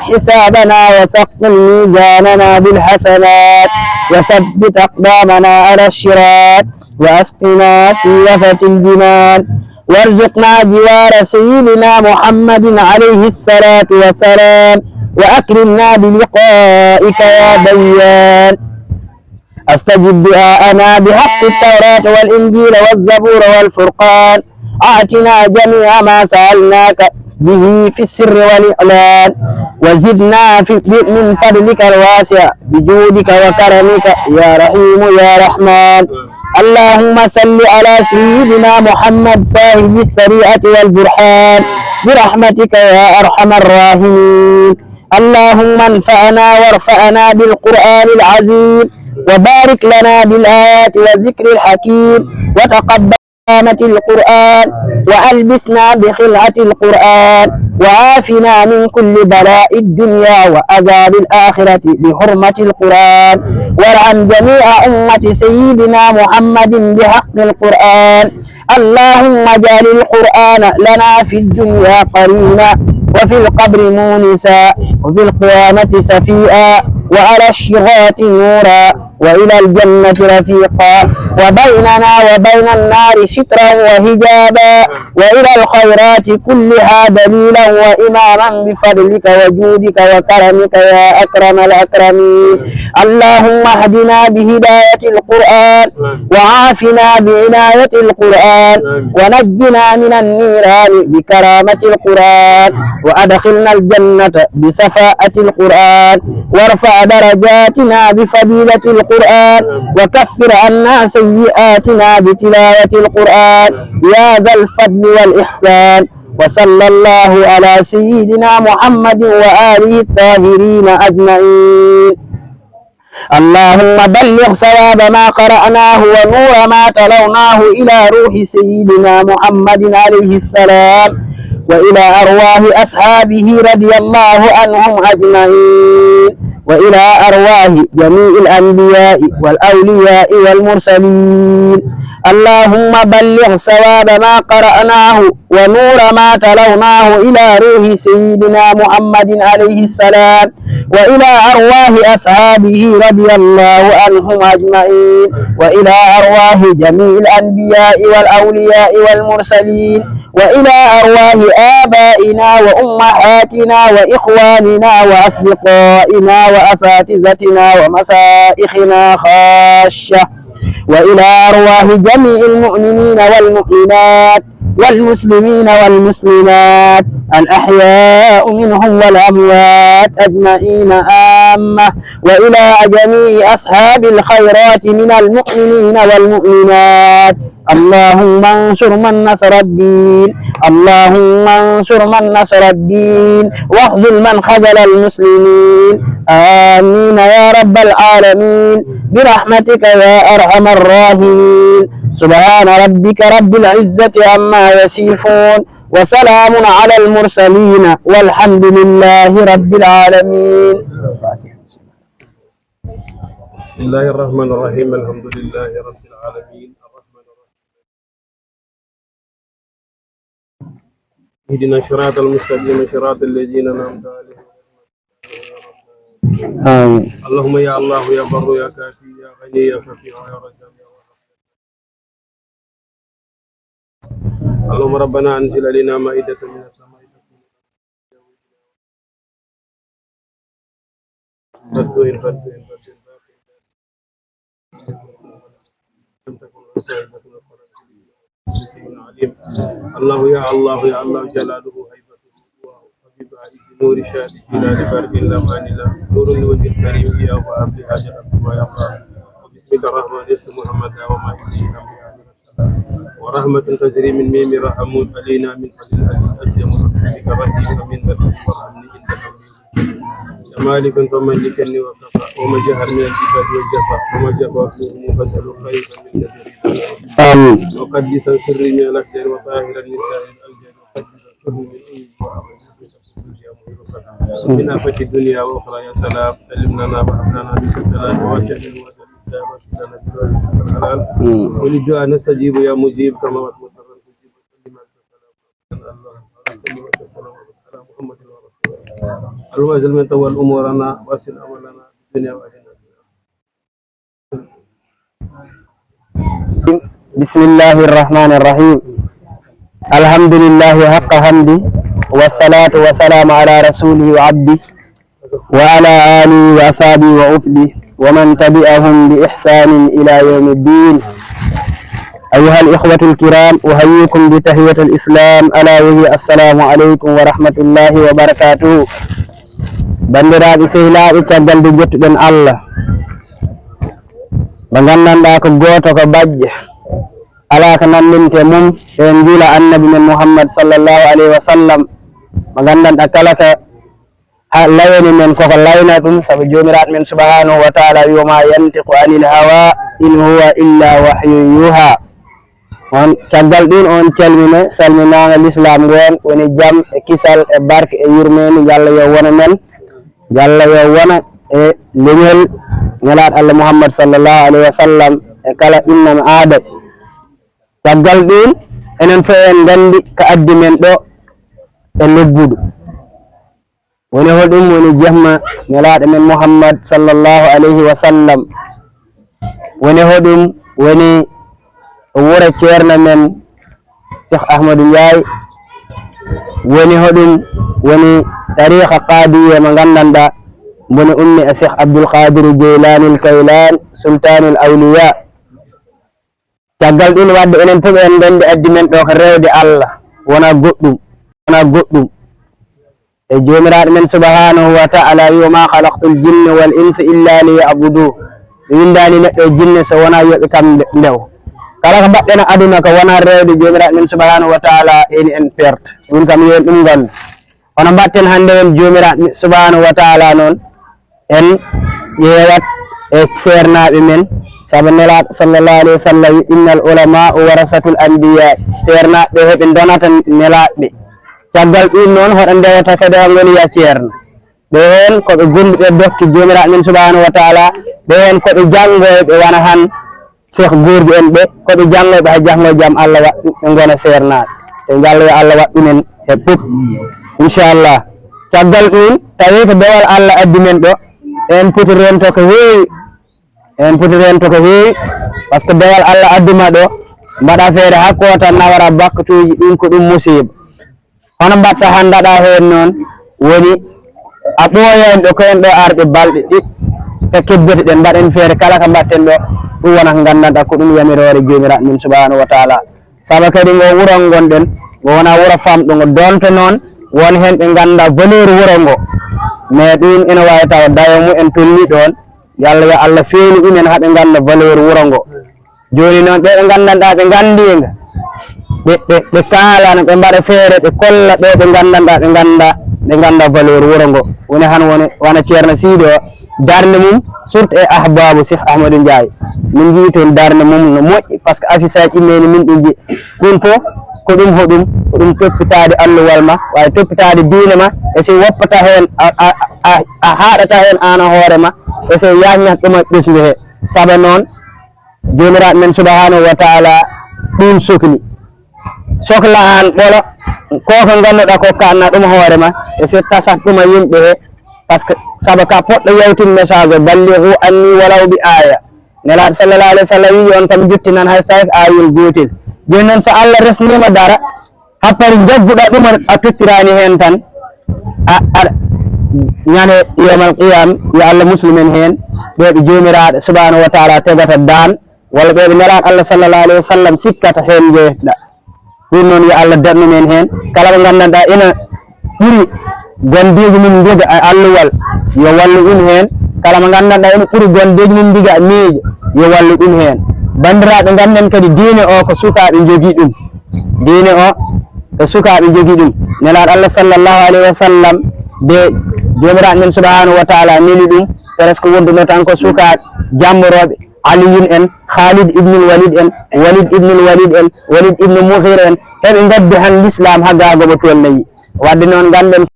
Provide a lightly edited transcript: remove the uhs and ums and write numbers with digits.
حسابنا وثقل ميزاننا بالحسنات وثبت أقدامنا على الشرات وأسقنا في وسط الجنان وارزقنا جوار سيدنا محمد عليه الصلاة والسلام وأكرمنا بلقائك يا ديان استجب دعاءنا بحق التوراة والإنجيل والزبور والفرقان أعطنا جميع ما سألناك به في السر والإعلان وزدنا من فضلك الواسع بجودك وكرمك يا رحيم يا رحمن. اللهم صل على سيدنا محمد صاحب الشريعة والبرهان برحمتك يا أرحم الراحمين. اللهم انفعنا وارفعنا بالقرآن العظيم وبارك لنا بالآيات والذكر الحكيم وتقبل القرآن وألبسنا بخلعة القرآن وعافنا من كل بلاء الدنيا وعذاب الآخرة بحرمة القرآن وارحم جميع أمة سيدنا محمد بحق القرآن. اللهم اجعل القرآن لنا في الدنيا قرينا وفي القبر مونسا وفي القيامة سفيئا وعلى الشراط نورا وإلى الجنة رفيقا وبيننا وبين النار سترا وحجابا وإلى الخيرات كلها دليلا وإماما بفضلك وجودك وكرمك يا أكرم الأكرمين. اللهم اهدنا بهداية القرآن وعافنا بعناية القرآن ونجنا من النيران بكرامة القرآن وأدخلنا الجنة بسفاءة القرآن وارفع درجاتنا بفضيلة القرآن وكفر عنا سيئاتنا بتلاوة القرآن يا ذا الفضل والإحسان. وصلى الله على سيدنا محمد وآله الطاهرين أجمعين. اللهم بلغ صواب ما قرأناه ونور ما تلوناه إلى روح سيدنا محمد عليه السلام وإلى أرواح أصحابه رضي الله عنهم أجمعين وإلى أرواح جميع الأنبياء والأولياء والمرسلين. اللهم بلغ صواب ما قرأناه ونور ما تلوناه إلى روح سيدنا محمد عليه السلام وإلى أرواح أصحابه رضي الله عنهم أجمعين وإلى أرواح جميع الأنبياء والأولياء والمرسلين وإلى أرواح آبائنا وأمهاتنا وإخواننا وأصدقائنا وأساتذتنا ومشايخنا خاصة وإلى أرواح جميع المؤمنين والمؤمنات والمسلمين والمسلمات الأحياء منهم والأموات أجمعين عامة وإلى جميع أصحاب الخيرات من المؤمنين والمؤمنات. اللهم انصر من نصر الدين اللهم انصر من نصر الدين واخذل من خذل المسلمين آمين يا رب العالمين برحمتك يا أرحم الراحمين. سبحان ربك رب العزة عما يصفون وسلام على المرسلين والحمد لله رب العالمين. بسم الله الرحمن الرحيم الحمد لله رب العالمين الرحمن الرحيم اهدنا الصراط المستقيم صراط الذين أنعمت عليهم آمين. اللهم يا الله يا بر يا كافي يا غني يا شفيع يا رجاء يا وهاب. اللهم ربنا أنزل علينا مائدة من السماء فتوين الله يا الله يا الله جلاله هيبته وببعيد نور شاده لا لبرد لمان لا نور الوجه الكريم يا وهب لهاجر ما يقرا وبسمك الرحمن اسم محمد وما إليه أنبياء السلام ورحمة تجري من ميم رحمون علينا من فضل الأجم وبسمك رحيم من نفسي وارحمني عند مالك فمن لكني وكفى ومن جهر من الجبال والجفا ومن جفا فيه فاسأل خيرا من جبريل آمين. وقدسا سري من الأخير وطاهرا من سائر الأوجاد وقدسا سري من أي من آفة الدنيا وأخرى يا سلام سلمنا وحفظنا بك السلام وشهد وسلم الحلال وللدعاء نستجيب يا مجيب كما وصلنا تجيب وسلم على السلام على محمد ورسوله اللهم اجعل من تول امورنا واسل املنا في الدنيا واخره. بسم الله الرحمن الرحيم. الحمد لله حق حمده والصلاة والسلام على رسوله وعبده وعلى آله وأصحابه وأفده ومن تبعهم بإحسان إلى يوم الدين. أيها الإخوة الكرام، أحييكم بتحية الإسلام ألا وهي السلام عليكم ورحمة الله وبركاته. bandiraɓe sehilaɓe caggal de jettuɗen Allah ɓe gandanɗa ko goto ko bajje ala ko nandinte mum en juula annabi men Muhammad sallallahu alayhi wa sallam mo gandanɗa kala ko layani men koko layna ɗum saabu jomiraɗo men subhanahu wa taala wi wama yantiqu anil hawa in huwa illa wahyu yuha. on caggal ɗin on calmina salminaga l'islam ngon woni jaam e kisal e barke e yurmeni Allah yo wona men, Allah yo wona e leñol nelaɗo Allah Muhammad sallallahu alayhi wa sallam e kala innama aada. caggal ɗin enen fof en gandi ko addi men ɗo e lebbuɗo woni hoɗum woni jehma nelaɗo men Muhammad sallallahu alayhi wa sallam, woni hoɗum woni wuro ceerno men Cheikh Ahmadou Ndiaye, woni hoɗum woni tariqa qadiya mo gandanɗa moni ummi e Cheikh Abdoul Qadir Jeylani Kaylan sultanul awliya. caggal ɗin wadde enen fof en gandi addi men ɗo ko rewde Allah wona goɗɗum e jomiraɗo men subhanahu wa ta'ala wi wama khalaqtul jinna wal insa illa liya'budu. windani neɗɗo e jinne so wona yoɓe kam ndew. kala ko mbaɗɗen aduna ko wona rewde jomiraɗo men subhanahu wa ta'ala eni en perte ɗum kam yen ɗum gon hono mbatten hande en jomiraɗo subhanahu wa ta'ala noon en ƴeewat e sernaɓe men saabu nelaɗo sallallahu alayhi wa sallam innal ulama warasatul anbiya, sernaɓe heɓe donata nelaɓe. caggal ɗum noon hoɗo ndewata kadi ha goni ya ceerno ɓe hen koɓe gonduɓe dokki jomiraɗo men subhanahu wa ta'ala, ɓe hen koɓe jangoɓe wona han cheikh gordi en ɓe koɓe jangoɓe ha janggo jaam Allah waɗɗu ɓe gona sernaɓe te Allah yo Allah waɗɗumen e fof inchallah. caggal ɗum tawi ko dewal Allah addi men ɗo en poti rento ko heewi, par ce que dewal Allah adduma ɗo mbaɗa feere hakko tan nawara bakkatuji ɗin ko ɗum musiba. hono mbatta han daɗa hen noon woni a ɓooyen ɗo ko en ɗo arɓe balɗe ɗiɗi ko kebbete ɗen mbaɗen feere kala ko mbatten ɗo ɗum wona ko gandanɗa ko ɗum yamirore jomiraɗo min subhanahu wa ta'ala. saabu kadi ngo wuro gonɗen ngo wona wuro famɗo ngo donto noon won hen ɓe ganda valeur wuro ngo, mais ɗum ene wawi taw dayo mu en tolni ɗon yalla yo Allah feewni ɗumen haaɓe ganda valeur wuro ngo. joni noon ɓe gandanɗa ɓe gandiga ɓe kalano ɓe mbaɗa feere ɓe kolla ɓe ɓe gandanɗa ɓe ganda valeur wuro ngo. woni han wona ceerno Sidy o darde mum surtout e ahbabu Cheikh Ahmadou Ndiaye min jii toon darde mum no moƴƴi par ce que affiche aji ɗimmeni min ɗum ji ɗum fof ko ɗum hoɗum ko ɗum toppitade alluwal ma wawi toppitade diine ma e so woppata hen a haɗata hen an hoore ma e so yajnata ɗuma ɓesgu he. saabu noon jomiraɗo men subhanahu wa ta'ala ɗum sohla an ɓolo koko ganduɗa ko kanna ɗum hoore ma e so tasat ɗuma yimɓe he par ce que saabu ka poɗɗo yawtin message o ballighu anni walaw bi aya. nelaɗo sallallahu alayhi wa sallam wi on kam juttinan hay so tawi ko ayol gotel. joni noon so Allah resnima dara happari jagguɗa ɗum a tottirani hen tan ñande yawmal qiyam yo Allah muslimen hen ɓeɓe jomiraɗo subhanahu wa ta'ala tegata daan walla ɓeɓe nelaɗo Allah sallallahu alayhi wa sallam sikkata hen jeeytoɗa. ɗum noon yo Allah darnumen hen kala ɓe gandanɗa ina ɓuuri gondeji mum joga e alluwal yo wallu ɗum hen, kala mo gandanɗa ina ɓuuri gondeji mum diga e miijo yo wallu ɗum hen. bandiraɓe ganden kadi diine o ko sukaɓe jogui ɗum, diine o ko sukaɓe jogui ɗum. nelaɗo Allah sallallahu alayhi wa sallam be jomiraɗo men subhanahu wa ta'ala neli ɗum presque wonduno tan ko sukaɓe jammoroɓe Aliyun en, Khalid ibnul Walid en, Walid ibnul Walid en, Walid ibnu Mughir en, heɓe gaddi han l'islam ha gagoɓe tolnayi. wadde noon ganden